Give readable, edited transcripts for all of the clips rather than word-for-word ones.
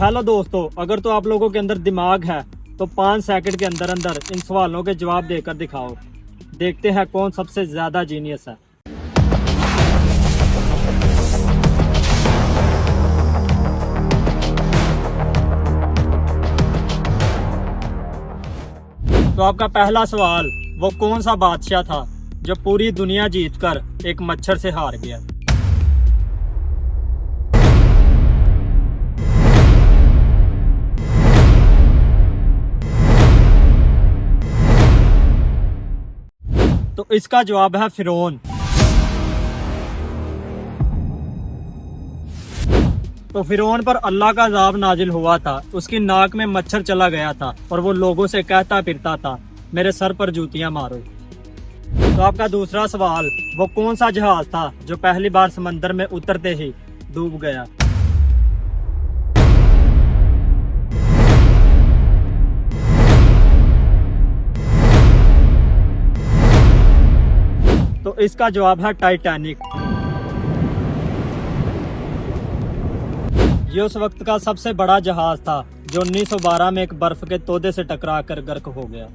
Hello दोस्तों, अगर तो आप लोगों के अंदर दिमाग है तो 5 सेकंड के अंदर अंदर इन सवालों के जवाब देकर दिखाओ। देखते हैं कौन सबसे ज्यादा जीनियस है। तो आपका पहला सवाल, वो कौन सा बादशाह था जो पूरी दुनिया जीतकर एक मच्छर से हार गया? तो इसका जवाब है फिरौन। तो फिरौन पर अल्लाह का अज़ाब नाजिल हुआ था, उसकी नाक में मच्छर चला गया था और वो लोगों से कहता फिरता था, मेरे सर पर जूतियां मारो। तो आपका दूसरा सवाल, वो कौन सा जहाज था जो पहली बार समंदर में उतरते ही डूब गया? तो इसका जवाब है टाइटैनिक। ये उस वक्त का सबसे बड़ा जहाज था जो 1912 में एक बर्फ के तोदे से टकराकर गर्क हो गया।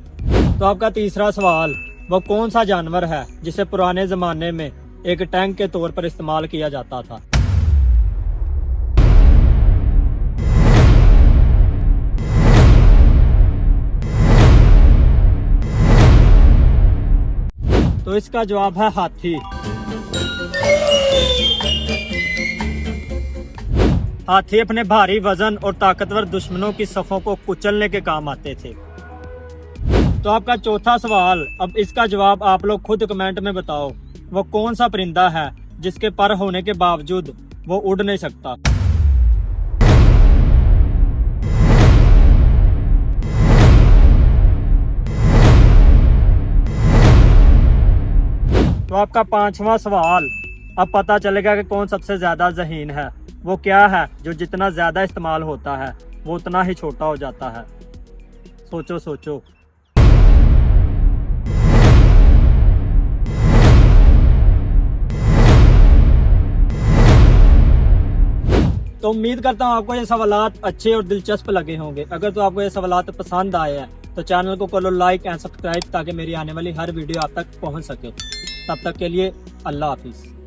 तो आपका तीसरा सवाल, वो कौन सा जानवर है जिसे पुराने जमाने में एक टैंक के तौर पर इस्तेमाल किया जाता था? तो इसका जवाब है हाथी। हाथी अपने भारी वजन और ताकतवर दुश्मनों की सफों को कुचलने के काम आते थे। तो आपका चौथा सवाल, अब इसका जवाब आप लोग खुद कमेंट में बताओ। वो कौन सा परिंदा है जिसके पर होने के बावजूद वो उड़ नहीं सकता? तो आपका पांचवा सवाल, अब पता चलेगा कि कौन सबसे ज्यादा ज़हीन है। वो क्या है जो जितना ज्यादा इस्तेमाल होता है वो उतना ही छोटा हो जाता है? सोचो सोचो। तो उम्मीद करता हूँ आपको ये सवालात अच्छे और दिलचस्प लगे होंगे। अगर तो आपको ये सवालात पसंद आए हैं तो चैनल को कर लो लाइक एंड सब्सक्राइब ताकि मेरी आने वाली हर वीडियो आप तक पहुँच सके। तब तक के लिए अल्लाह हाफिज।